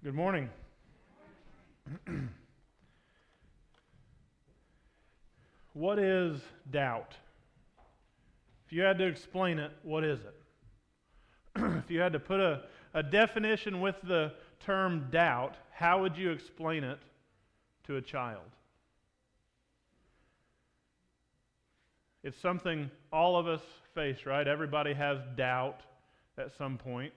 Good morning. What is doubt? If you had to explain it, what is it? If you had to put a definition with the term doubt, how would you explain it to a child? It's something all of us face, right? Everybody has doubt at some point.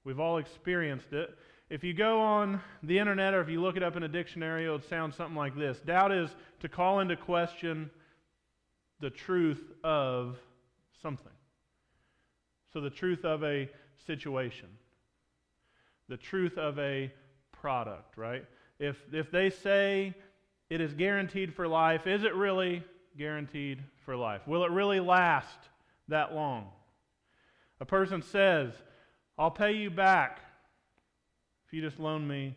We've all experienced it. If you go on the internet or if you look it up in a dictionary, it would sound something like this. Doubt is to call into question the truth of something. So the truth of a situation, the truth of a product, right? If they say it is guaranteed for life, is it really guaranteed for life? Will it really last that long? A person says, I'll pay you back if you just loan me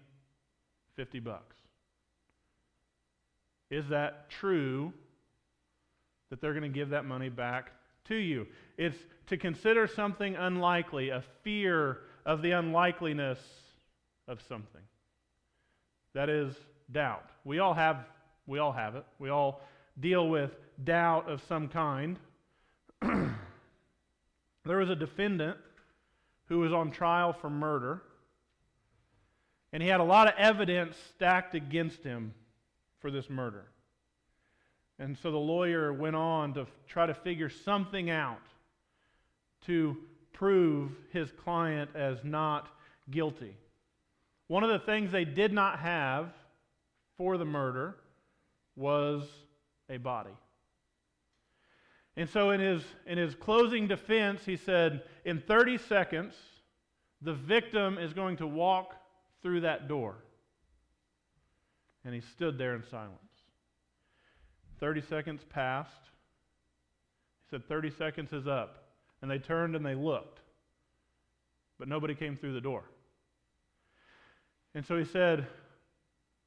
$50. Is that true that they're going to give that money back to you? It's to consider something unlikely, a fear of the unlikeliness of something. That is doubt. We all have it. We all deal with doubt of some kind. There was a defendant who was on trial for murder, and he had a lot of evidence stacked against him for this murder. And so the lawyer went on to try to figure something out to prove his client as not guilty. One of the things they did not have for the murder was a body. And so in his closing defense, he said, in 30 seconds, the victim is going to walk through that door. And he stood there in silence. 30 seconds passed. He said, 30 seconds is up. And they turned and they looked. But nobody came through the door. And so he said,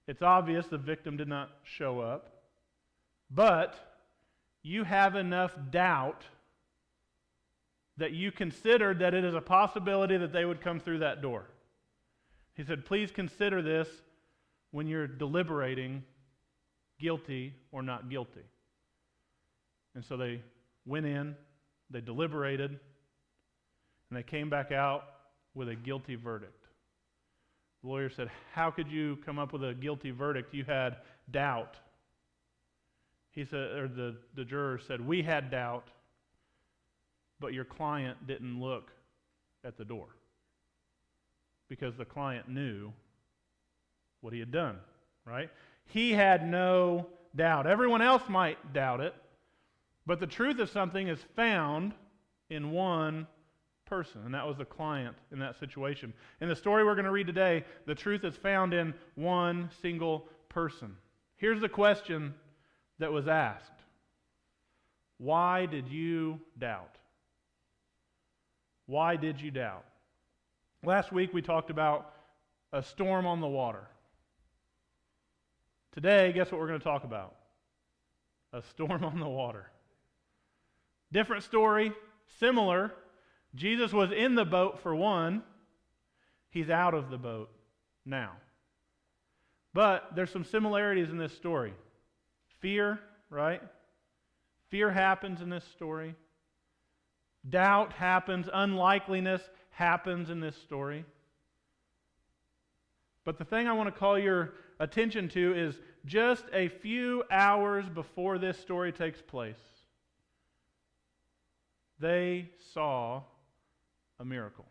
it's obvious the victim did not show up, but you have enough doubt that you considered that it is a possibility that they would come through that door. He said, please consider this when you're deliberating guilty or not guilty. And so they went in, they deliberated, and they came back out with a guilty verdict. The lawyer said, how could you come up with a guilty verdict? You had doubt. He said, or the juror said, we had doubt, but your client didn't look at the door because the client knew what he had done, right? He had no doubt. Everyone else might doubt it, but the truth of something is found in one person, and that was the client in that situation. In the story we're going to read today, the truth is found in one single person. Here's the question that was asked. Why did you doubt? Why did you doubt? Last week we talked about a storm on the water. Today, guess what we're going to talk about? A storm on the water. Different story, similar. Jesus was in the boat for one. He's out of the boat now. But there's some similarities in this story. Fear, right? Fear happens in this story. Doubt happens. Unlikeliness happens in this story. But the thing I want to call your attention to is just a few hours before this story takes place, they saw a miracle.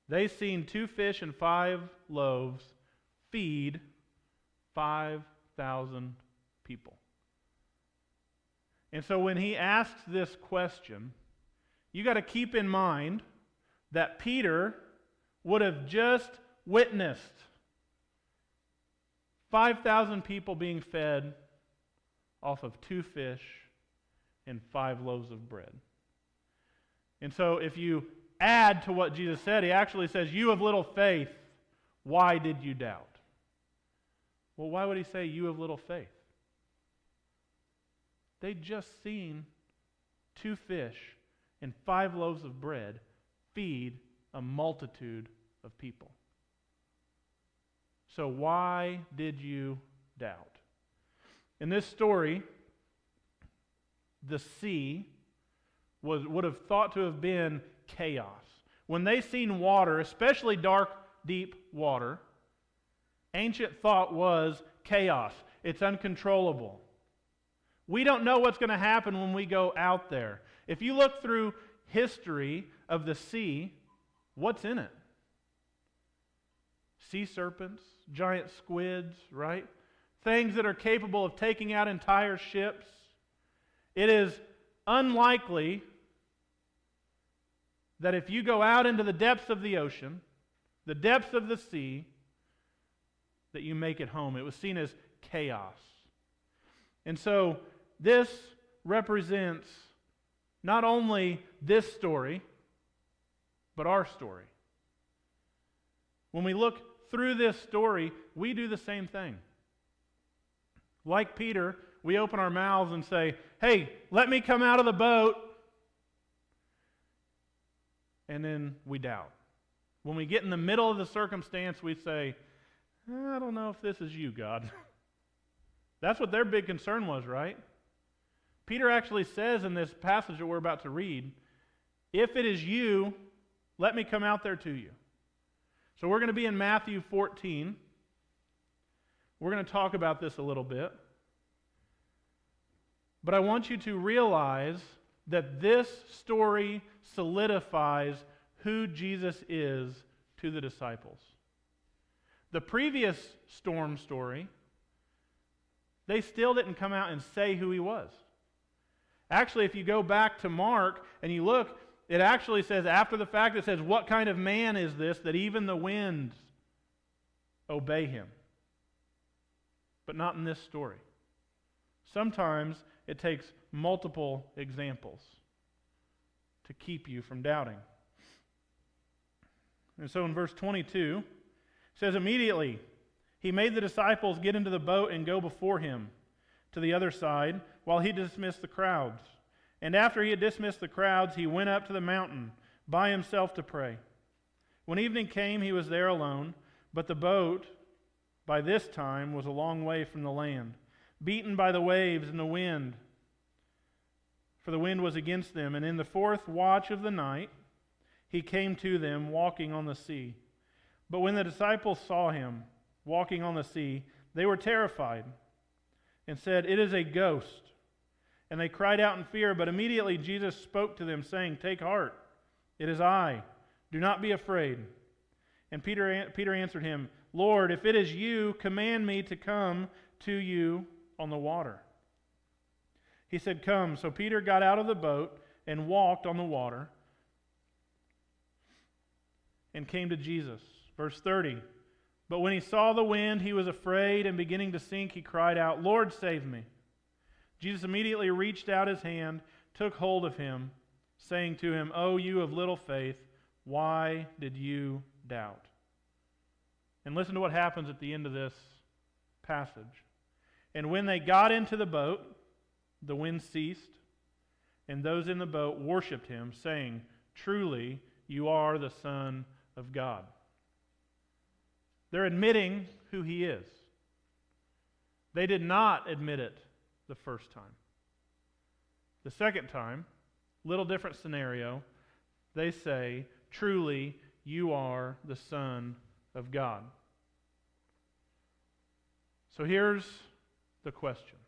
They seen 2 fish and 5 loaves feed 5,000 people. And so when he asks this question, you got to keep in mind that Peter would have just witnessed 5,000 people being fed off of 2 fish and 5 loaves of bread. And so if you add to what Jesus said, he actually says, you of little faith, why did you doubt? Well, why would he say, you of little faith? They'd just seen 2 fish and 5 loaves of bread feed a multitude of people. So why did you doubt? In this story, the sea would have thought to have been chaos. When they seen water, especially dark, deep water, ancient thought was chaos. It's uncontrollable. We don't know what's going to happen when we go out there. If you look through history of the sea, what's in it? Sea serpents, giant squids, right? Things that are capable of taking out entire ships. It is unlikely that if you go out into the depths of the ocean, the depths of the sea, that you make it home. It was seen as chaos. And so this represents not only this story, but our story. When we look through this story, we do the same thing. Like Peter, we open our mouths and say, "Hey, let me come out of the boat." And then we doubt. When we get in the middle of the circumstance, we say, "I don't know if this is you, God." That's what their big concern was, right? Peter actually says in this passage that we're about to read, "If it is you, let me come out there to you." So we're going to be in Matthew 14. We're going to talk about this a little bit. But I want you to realize that this story solidifies who Jesus is to the disciples. The previous storm story, they still didn't come out and say who he was. Actually, if you go back to Mark and you look, it actually says, after the fact, it says, "What kind of man is this that even the winds obey him?" But not in this story. Sometimes it takes multiple examples to keep you from doubting. And so in verse 22, it says, "Immediately he made the disciples get into the boat and go before him to the other side, while he dismissed the crowds. And after he had dismissed the crowds, he went up to the mountain by himself to pray. When evening came, he was there alone, but the boat by this time was a long way from the land, beaten by the waves and the wind, for the wind was against them. And in the fourth watch of the night, he came to them walking on the sea. But when the disciples saw him walking on the sea, they were terrified and said, 'It is a ghost.' And they cried out in fear, but immediately Jesus spoke to them, saying, 'Take heart, it is I. Do not be afraid.' And Peter answered him, 'Lord, if it is you, command me to come to you on the water.' He said, 'Come.' So Peter got out of the boat and walked on the water and came to Jesus. Verse 30, "But when he saw the wind, he was afraid, and beginning to sink, he cried out, 'Lord, save me.' Jesus immediately reached out his hand, took hold of him, saying to him, 'O you of little faith, why did you doubt?'" And listen to what happens at the end of this passage. "And when they got into the boat, the wind ceased, and those in the boat worshipped him, saying, 'Truly, you are the Son of God.'" They're admitting who he is. They did not admit it the first time. The second time, little different scenario, they say, "Truly, you are the Son of God." So here's the question.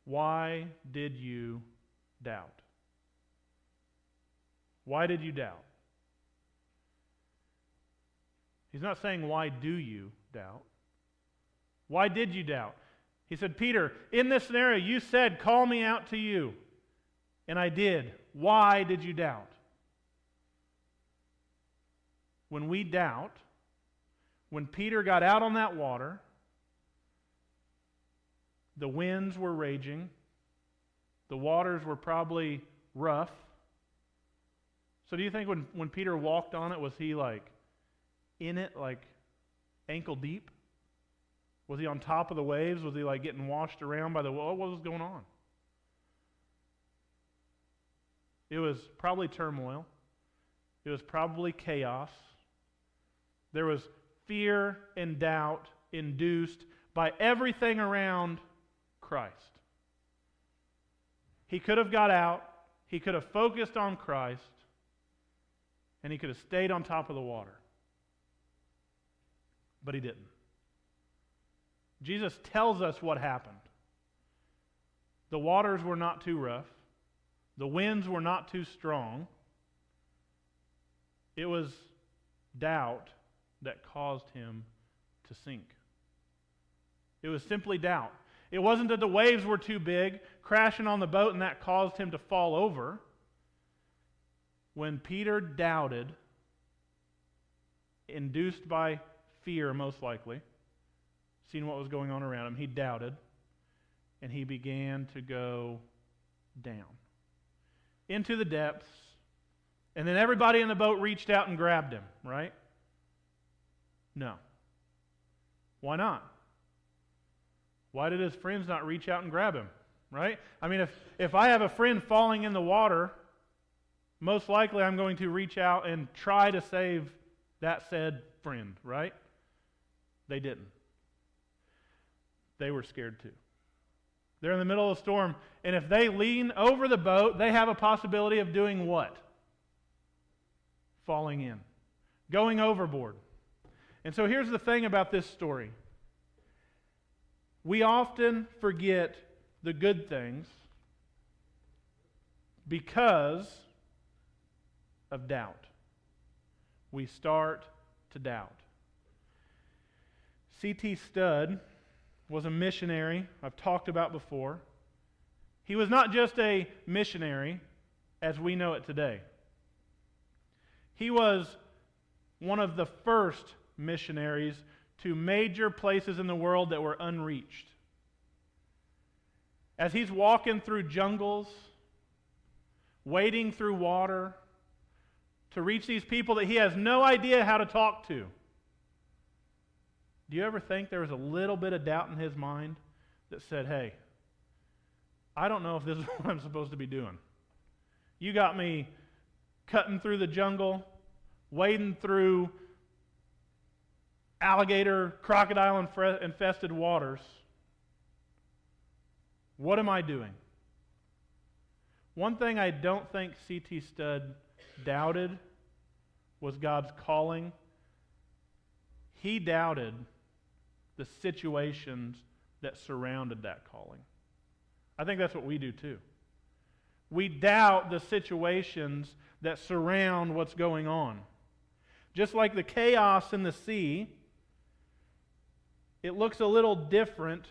Why did you doubt? Why did you doubt? He's not saying, "Why do you doubt?" Why did you doubt? He said, "Peter, in this scenario, you said, 'Call me out to you.' And I did. Why did you doubt?" When we doubt, when Peter got out on that water, the winds were raging, the waters were probably rough. So do you think when Peter walked on it, was he like in it, like ankle deep? Was he on top of the waves? Was he like getting washed around by the what was going on? It was probably turmoil. It was probably chaos. There was fear and doubt induced by everything around Christ. He could have got out, he could have focused on Christ, and he could have stayed on top of the water. But he didn't. Jesus tells us what happened. The waters were not too rough. The winds were not too strong. It was doubt that caused him to sink. It was simply doubt. It wasn't that the waves were too big, crashing on the boat, and that caused him to fall over. When Peter doubted, induced by fear most likely, seeing what was going on around him, he doubted, and he began to go down into the depths. And then everybody in the boat reached out and grabbed him, right? No. Why not? Why did his friends not reach out and grab him, right? I mean, if I have a friend falling in the water, most likely I'm going to reach out and try to save that said friend, right? They didn't. They were scared too. They're in the middle of a storm, and if they lean over the boat, they have a possibility of doing what? Falling in. Going overboard. And so here's the thing about this story. We often forget the good things because of doubt. We start to doubt. C.T. Studd was a missionary I've talked about before. He was not just a missionary as we know it today. He was one of the first missionaries to major places in the world that were unreached. As he's walking through jungles, wading through water to reach these people that he has no idea how to talk to. Do you ever think there was a little bit of doubt in his mind that said, hey, I don't know if this is what I'm supposed to be doing. You got me cutting through the jungle, wading through alligator, crocodile infested waters. What am I doing? One thing I don't think C.T. Studd doubted was God's calling. He doubted the situations that surrounded that calling. I think that's what we do too. We doubt the situations that surround what's going on. Just like the chaos in the sea, it looks a little different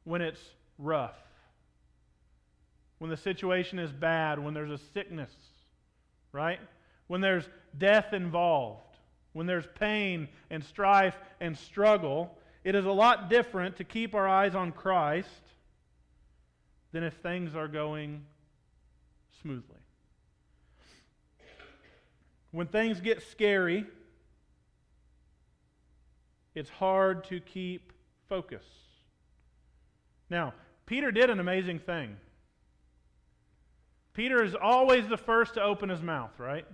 when it's rough, when the situation is bad, when there's a sickness, right? When there's death involved, when there's pain and strife and struggle. It is a lot different to keep our eyes on Christ than if things are going smoothly. When things get scary, it's hard to keep focus. Now, Peter did an amazing thing. Peter is always the first to open his mouth, right?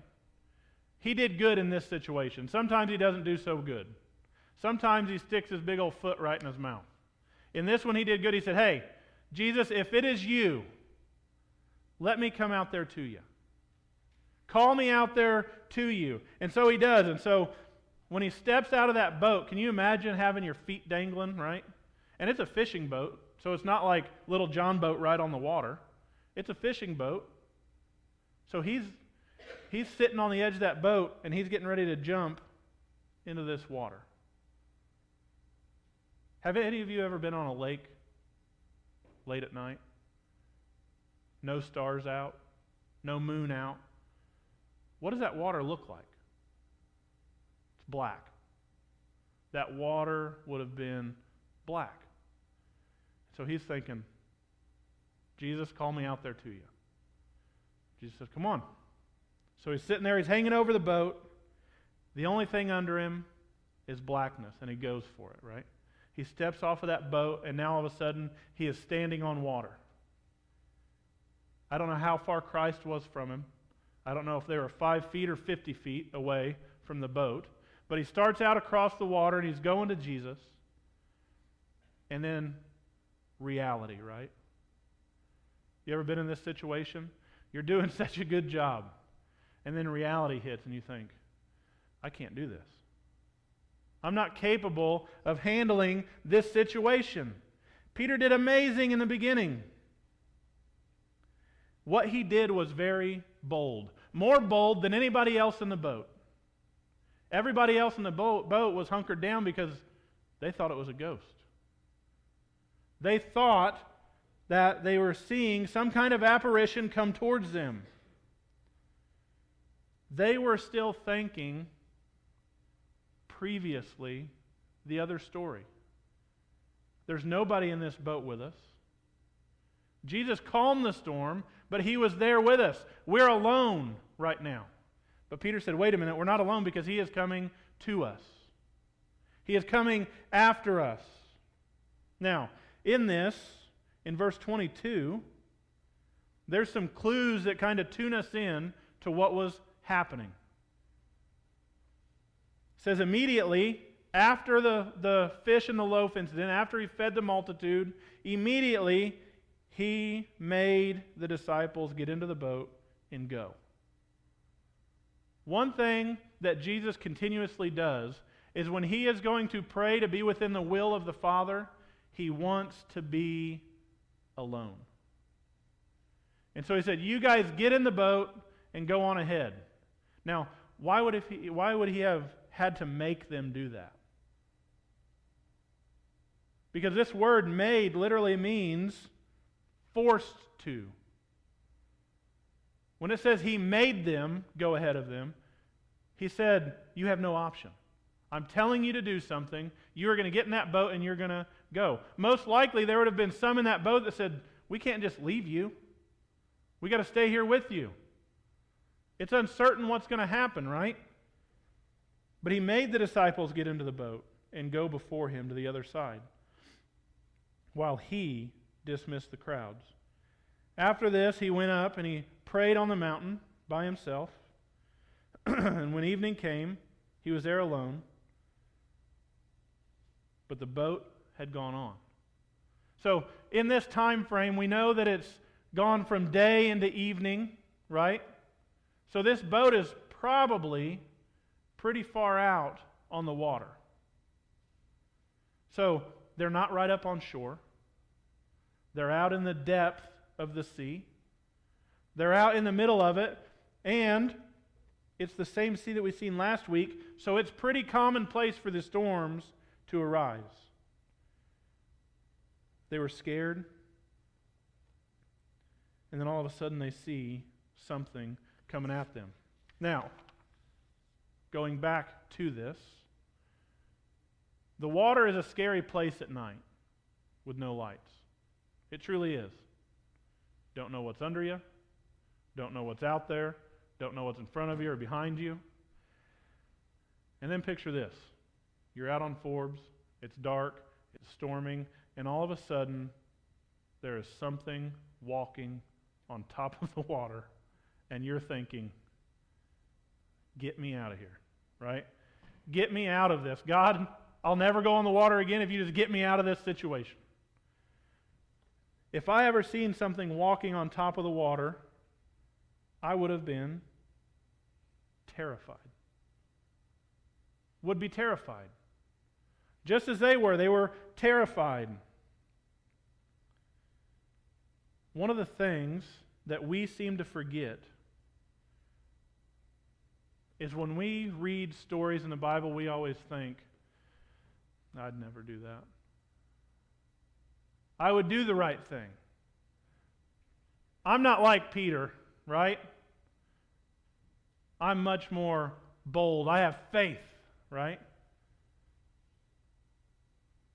He did good in this situation. Sometimes he doesn't do so good. Sometimes he sticks his big old foot right in his mouth. In this one he did good. He said, hey, Jesus, if it is you, let me come out there to you. Call me out there to you. And so he does. And so when he steps out of that boat, can you imagine having your feet dangling, right? And it's a fishing boat, so it's not like little John boat right on the water. It's a fishing boat. So he's sitting on the edge of that boat, and he's getting ready to jump into this water. Have any of you ever been on a lake late at night? No stars out, no moon out. What does that water look like? It's black. That water would have been black. So he's thinking, Jesus, call me out there to you. Jesus says, come on. So he's sitting there, he's hanging over the boat. The only thing under him is blackness, and he goes for it, right? He steps off of that boat, and now all of a sudden, he is standing on water. I don't know how far Christ was from him. I don't know if they were 5 feet or 50 feet away from the boat. But he starts out across the water and he's going to Jesus. And then reality, right? You ever been in this situation? You're doing such a good job. And then reality hits and you think, I can't do this. I'm not capable of handling this situation. Peter did amazing in the beginning. What he did was very bold. More bold than anybody else in the boat. Everybody else in the boat was hunkered down because they thought it was a ghost. They thought that they were seeing some kind of apparition come towards them. They were still thinking previously the other story. There's nobody in this boat with us. Jesus calmed the storm, but he was there with us. We're alone right now. But Peter said, wait a minute, we're not alone because he is coming to us. He is coming after us. Now, in this, in verse 22, there's some clues that kind of tune us in to what was happening. It says immediately, after the fish and the loaf incident, after he fed the multitude, immediately he made the disciples get into the boat and go. One thing that Jesus continuously does is when he is going to pray to be within the will of the Father, he wants to be alone. And so he said, you guys get in the boat and go on ahead. Now, why would he have had to make them do that? Because this word made literally means forced to. When it says he made them go ahead of them, he said, you have no option. I'm telling you to do something. You are going to get in that boat and you're going to go. Most likely there would have been some in that boat that said, we can't just leave you. We got to stay here with you. It's uncertain what's going to happen, right? But he made the disciples get into the boat and go before him to the other side while he dismissed the crowds. After this, he went up and he prayed on the mountain by himself. And when evening came, he was there alone. But the boat had gone on. So in this time frame, we know that it's gone from day into evening, right? So this boat is probably pretty far out on the water. So they're not right up on shore. They're out in the depth of the sea. They're out in the middle of it, and it's the same sea that we've seen last week, so it's pretty commonplace for the storms to arise. They were scared, and then all of a sudden they see something coming at them. Now, going back to this, the water is a scary place at night with no lights. It truly is. Don't know what's under you. Don't know what's out there. Don't know what's in front of you or behind you. And then picture this. You're out on Forbes. It's dark. It's storming. And all of a sudden, there is something walking on top of the water. And you're thinking, get me out of here, right? Get me out of this. God, I'll never go on the water again if you just get me out of this situation. If I ever seen something walking on top of the water, I would have been terrified. Would be terrified. Just as they were terrified. One of the things that we seem to forget is when we read stories in the Bible, we always think, I'd never do that. I would do the right thing. I'm not like Peter, right? I'm much more bold. I have faith, right?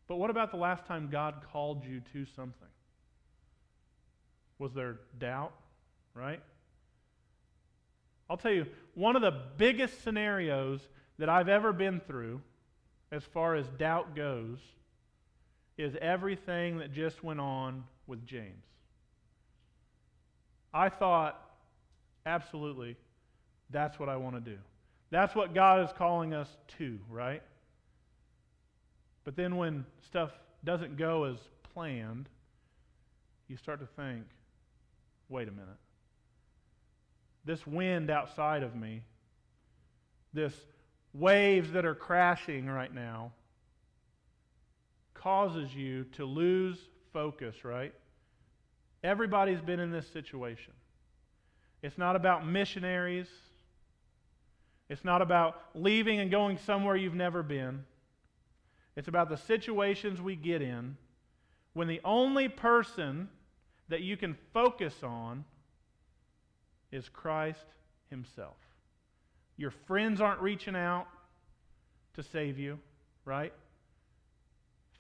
But what about the last time God called you to something? Was there doubt, right? I'll tell you, one of the biggest scenarios that I've ever been through as far as doubt goes is everything that just went on with James. I thought, absolutely, That's what I want to do. That's what God is calling us to, right? But then when stuff doesn't go as planned, you start to think, wait a minute. This wind outside of me, this waves that are crashing right now, causes you to lose focus, right? Everybody's been in this situation. It's not about missionaries. It's not about leaving and going somewhere you've never been. It's about the situations we get in when the only person that you can focus on is Christ Himself. Your friends aren't reaching out to save you, right?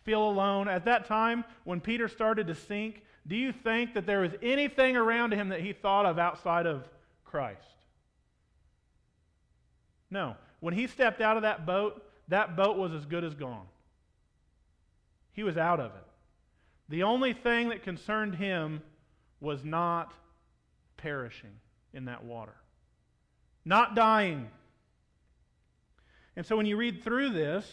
Feel alone. At that time, when Peter started to sink, do you think that there was anything around him that he thought of outside of Christ? No. When he stepped out of that boat was as good as gone. He was out of it. The only thing that concerned him was not perishing in that water, not dying. And so when you read through this,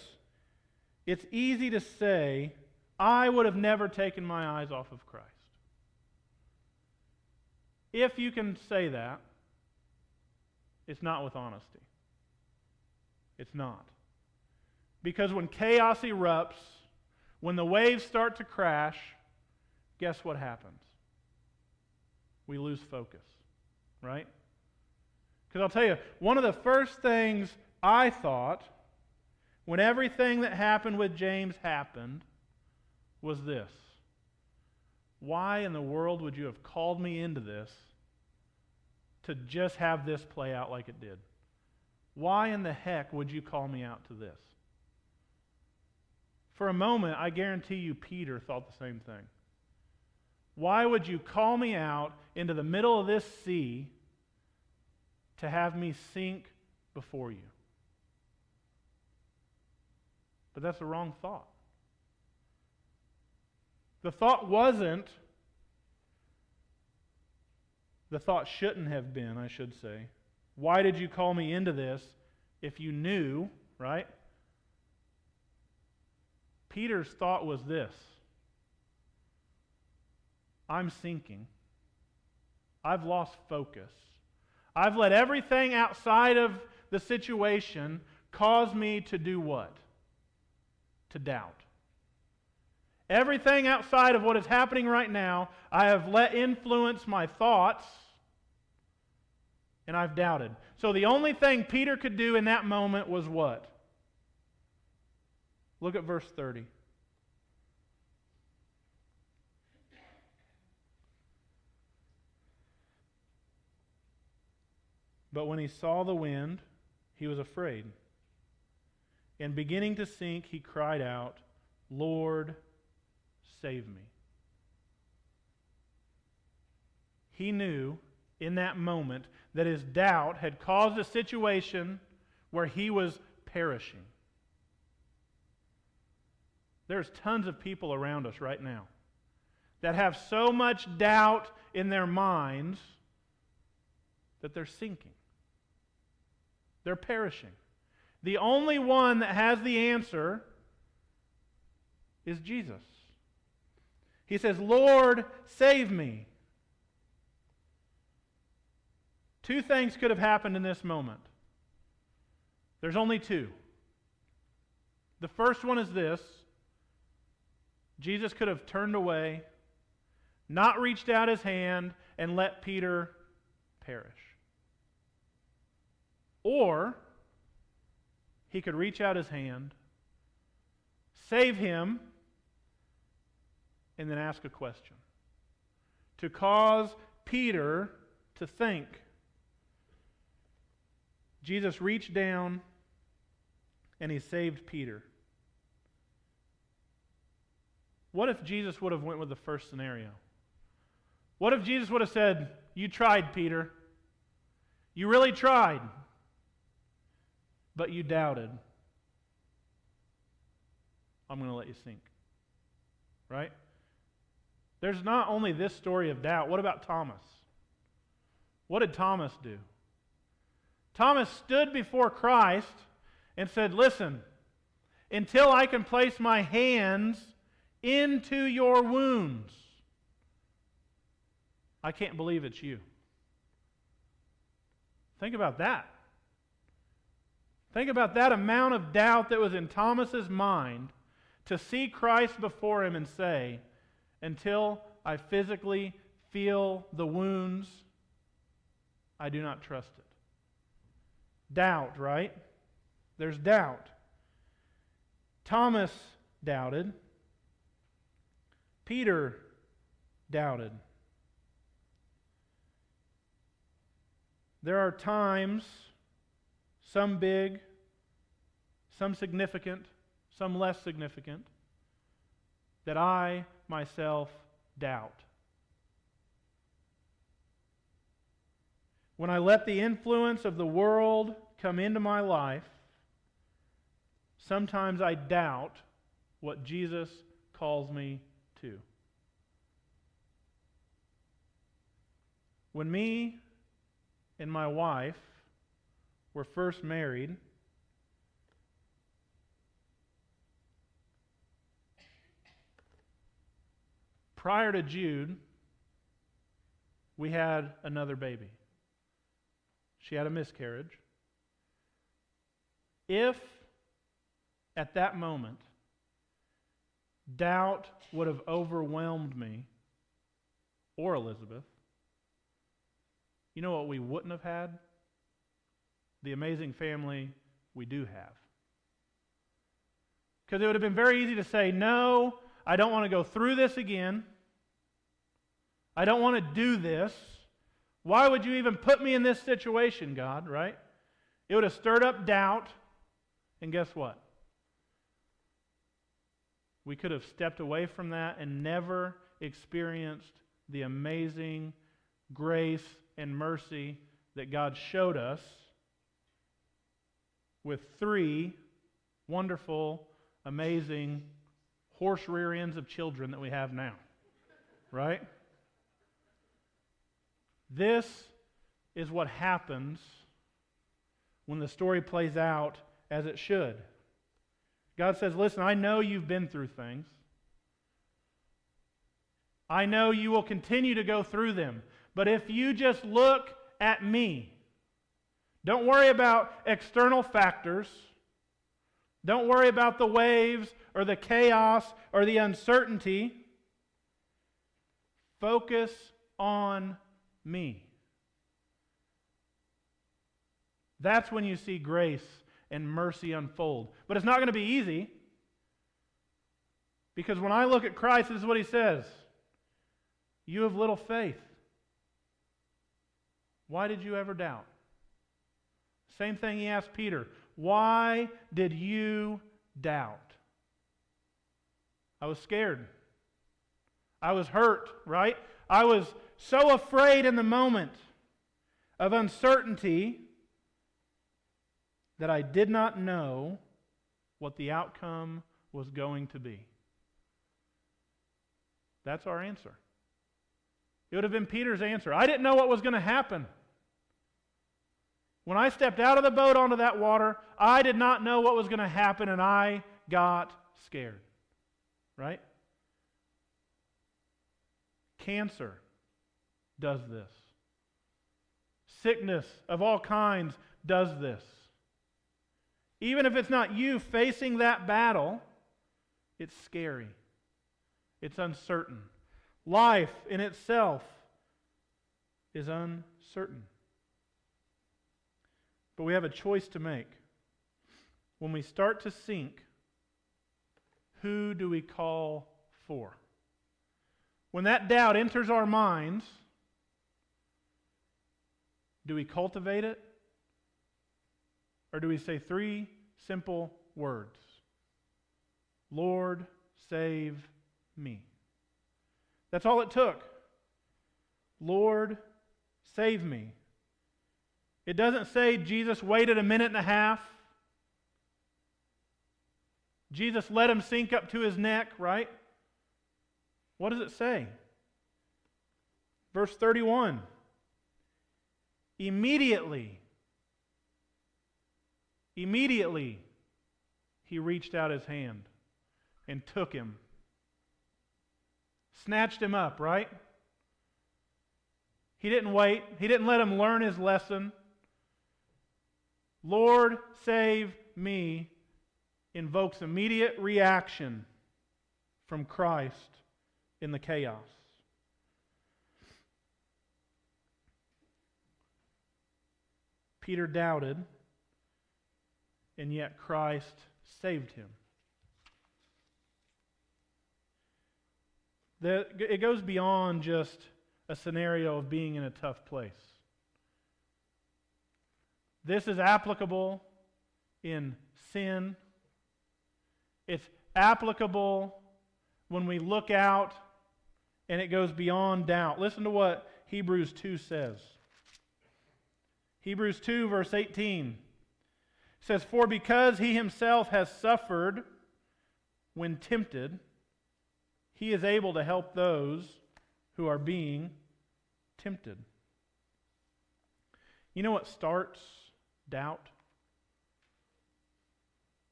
it's easy to say, I would have never taken my eyes off of Christ. If you can say that, it's not with honesty. It's not. Because when chaos erupts, when the waves start to crash, guess what happens? We lose focus, right? Because I'll tell you, one of the first things I thought when everything that happened with James happened was this. Why in the world would you have called me into this to just have this play out like it did? Why in the heck would you call me out to this? For a moment, I guarantee you Peter thought the same thing. Why would you call me out into the middle of this sea to have me sink before you? But that's the wrong thought. The thought wasn't, the thought shouldn't have been, I should say, why did you call me into this if you knew, right? Peter's thought was this: I'm sinking. I've lost focus. I've let everything outside of the situation cause me to do what? To doubt. Everything outside of what is happening right now, I have let influence my thoughts, and I've doubted. So the only thing Peter could do in that moment was what? Look at verse 30. But when he saw the wind, he was afraid. And beginning to sink, he cried out, Lord, save me. He knew in that moment that his doubt had caused a situation where he was perishing. There's tons of people around us right now that have so much doubt in their minds that they're sinking. They're perishing. The only one that has the answer is Jesus. He says, Lord, save me. Two things could have happened in this moment. There's only two. The first one is this: Jesus could have turned away, not reached out his hand, and let Peter perish. Or he could reach out his hand, save him, and then ask a question to cause Peter to think. Jesus reached down and he saved Peter. What if Jesus would have went with the first scenario? What if Jesus would have said, you tried, Peter. You really tried. But you doubted. I'm going to let you sink. Right? There's not only this story of doubt. What about Thomas? What did Thomas do? Thomas stood before Christ and said, listen, until I can place my hands into your wounds, I can't believe it's you. Think about that. Think about that amount of doubt that was in Thomas's mind to see Christ before him and say, until I physically feel the wounds, I do not trust it. Doubt, right? There's doubt. Thomas doubted. Peter doubted. There are times, some big, some significant, some less significant, that I myself doubt. When I let the influence of the world come into my life, sometimes I doubt what Jesus calls me to. When me and my wife were first married, prior to Jude, we had another baby. She had a miscarriage. If at that moment doubt would have overwhelmed me or Elizabeth, you know what we wouldn't have had? The amazing family we do have. Because it would have been very easy to say, no, I don't want to go through this again. I don't want to do this. Why would you even put me in this situation, God, right? It would have stirred up doubt, and guess what? We could have stepped away from that and never experienced the amazing grace and mercy that God showed us with 3 wonderful, amazing horse rear ends of children that we have now. Right? This is what happens when the story plays out as it should. God says, listen, I know you've been through things. I know you will continue to go through them. But if you just look at me, don't worry about external factors. Don't worry about the waves or the chaos or the uncertainty. Focus on me. That's when you see grace and mercy unfold. But it's not going to be easy, because when I look at Christ, this is what he says. You have little faith. Why did you ever doubt? Same thing he asked Peter. Why did you doubt? I was scared. I was hurt, right? I was so afraid in the moment of uncertainty that I did not know what the outcome was going to be. That's our answer. It would have been Peter's answer. I didn't know what was going to happen. When I stepped out of the boat onto that water, I did not know what was going to happen, and I got scared. Right? Cancer does this. Sickness of all kinds does this. Even if it's not you facing that battle, it's scary. It's uncertain. Life in itself is uncertain. But we have a choice to make. When we start to sink, who do we call for? When that doubt enters our minds, do we cultivate it? Or do we say 3 simple words? Lord, save me. That's all it took. Lord, save me. It doesn't say Jesus waited a minute and a half. Jesus let him sink up to his neck, right? What does it say? Verse 31. Immediately, Immediately, he reached out his hand and took him. Snatched him up, right? He didn't wait. He didn't let him learn his lesson. Lord, save me invokes immediate reaction from Christ in the chaos. Peter doubted, and yet Christ saved him. It goes beyond just a scenario of being in a tough place. This is applicable in sin. It's applicable when we look out, and it goes beyond doubt. Listen to what Hebrews 2 says. Hebrews 2, verse 18 says, "For because he himself has suffered when tempted, he is able to help those who are being tempted." You know what starts doubt?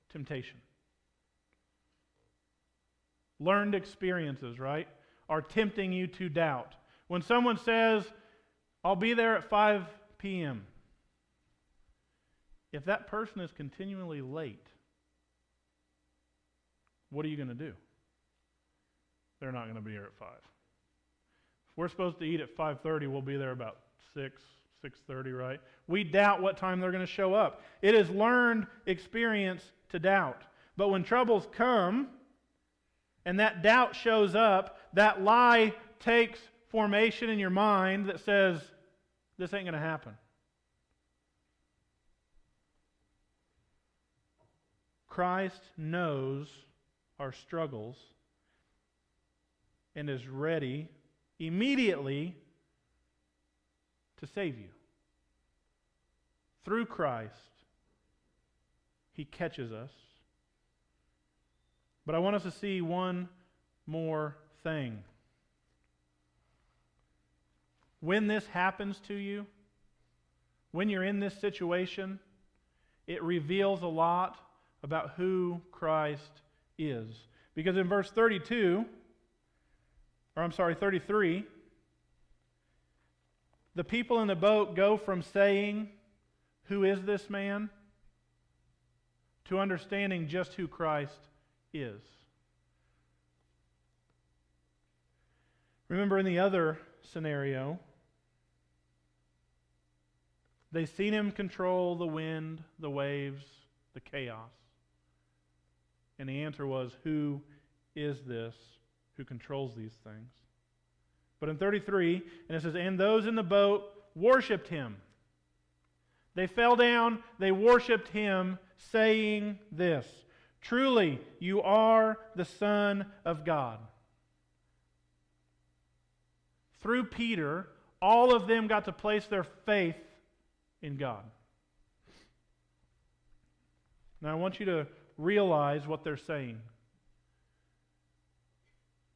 Temptation. Learned experiences, right, are tempting you to doubt. When someone says, "I'll be there at 5 p.m., if that person is continually late, what are you going to do? They're not going to be here at 5. If we're supposed to eat at 5:30, we'll be there about 6:30, right? We doubt what time they're going to show up. It is learned experience to doubt. But when troubles come, and that doubt shows up, that lie takes formation in your mind that says, this ain't going to happen. Christ knows our struggles and is ready immediately to save you. Through Christ, He catches us. But I want us to see one more thing. When this happens to you, when you're in this situation, it reveals a lot about who Christ is. Because in verse 33, the people in the boat go from saying, "Who is this man?" to understanding just who Christ is. Remember in the other scenario, they seen him control the wind, the waves, the chaos. And the answer was, who is this who controls these things? But in 33, and it says, "And those in the boat worshipped him." They fell down, they worshipped him, saying this, "Truly, you are the Son of God." Through Peter, all of them got to place their faith in God. Now I want you to realize what they're saying.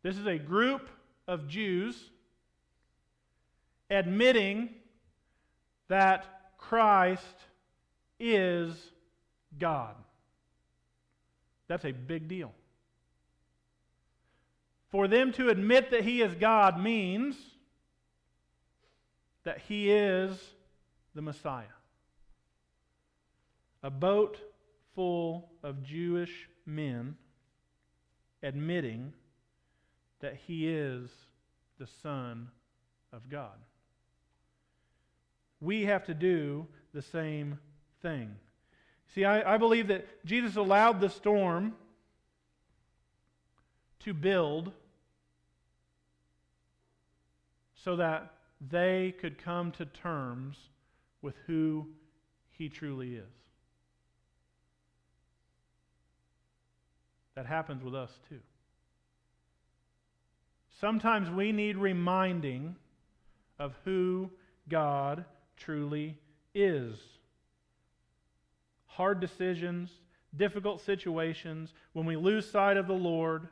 This is a group of Jews admitting that Christ is God. That's a big deal. For them to admit that He is God means that He is the Messiah. A boat full of Jewish men admitting that He is the Son of God. We have to do the same thing. See, I believe that Jesus allowed the storm to build so that they could come to terms with who He truly is. That happens with us too. Sometimes we need reminding of who God truly is. Hard decisions, difficult situations, when we lose sight of the Lord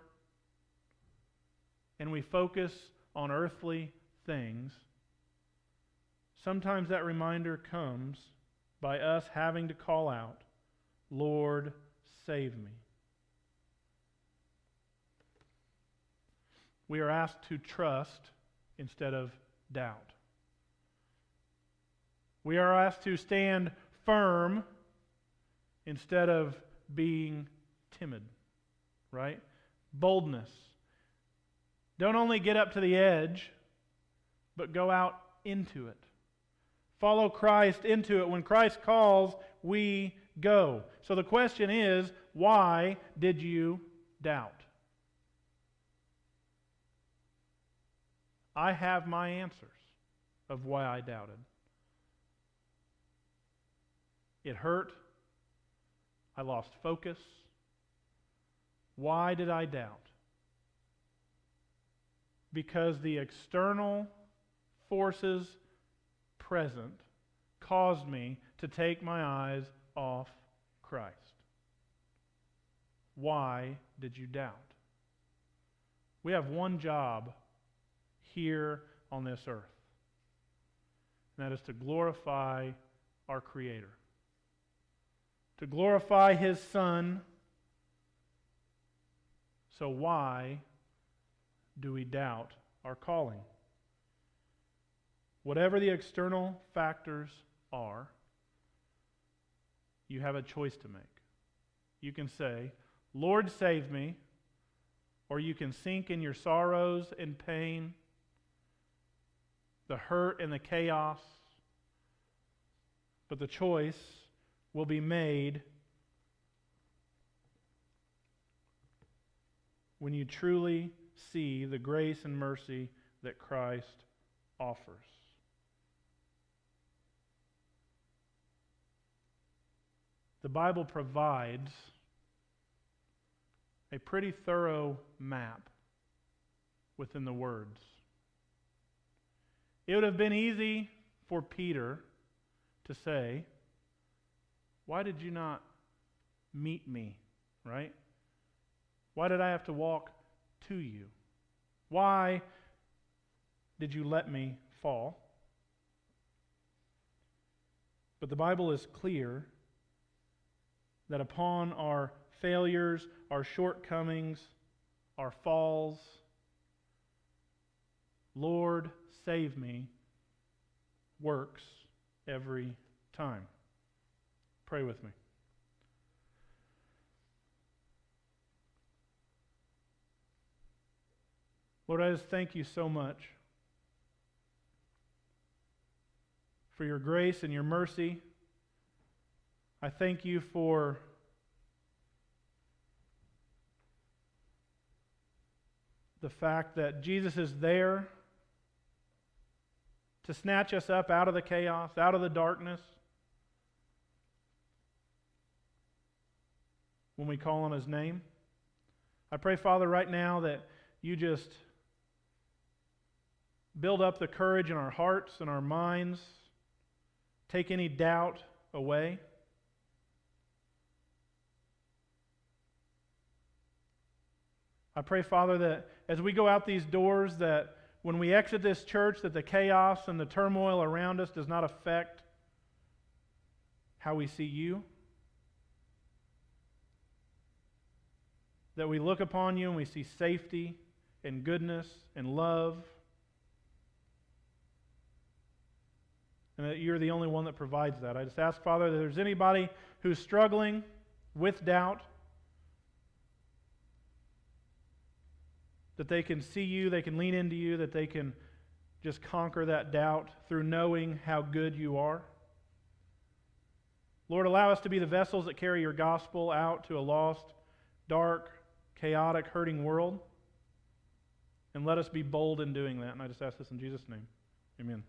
and we focus on earthly things, sometimes that reminder comes by us having to call out, Lord, save me. We are asked to trust instead of doubt. We are asked to stand firm instead of being timid, right? Boldness. Don't only get up to the edge, but go out into it. Follow Christ into it. When Christ calls, we go. So the question is, why did you doubt? I have my answers of why I doubted. It hurt. I lost focus. Why did I doubt? Because the external forces present caused me to take my eyes off Christ. Why did you doubt? We have one job here on this earth, and that is to glorify our Creator, to glorify His Son. So why do we doubt our calling? Whatever the external factors are, you have a choice to make. You can say, Lord, save me, or you can sink in your sorrows and pain, the hurt and the chaos, but the choice will be made when you truly see the grace and mercy that Christ offers. The Bible provides a pretty thorough map within the words. It would have been easy for Peter to say, why did you not meet me, right? Why did I have to walk to you? Why did you let me fall? But the Bible is clear that upon our failures, our shortcomings, our falls, Lord, save me, works every time. Pray with me. Lord, I just thank you so much for your grace and your mercy. I thank you for the fact that Jesus is there to snatch us up out of the chaos, out of the darkness, when we call on His name. I pray, Father, right now that you just build up the courage in our hearts and our minds, take any doubt away. I pray, Father, that as we go out these doors, that when we exit this church, that the chaos and the turmoil around us does not affect how we see you. That we look upon you and we see safety and goodness and love. And that you're the only one that provides that. I just ask, Father, that if there's anybody who's struggling with doubt, that they can see you, they can lean into you, that they can just conquer that doubt through knowing how good you are. Lord, allow us to be the vessels that carry your gospel out to a lost, dark, chaotic, hurting world. And let us be bold in doing that. And I just ask this in Jesus' name. Amen.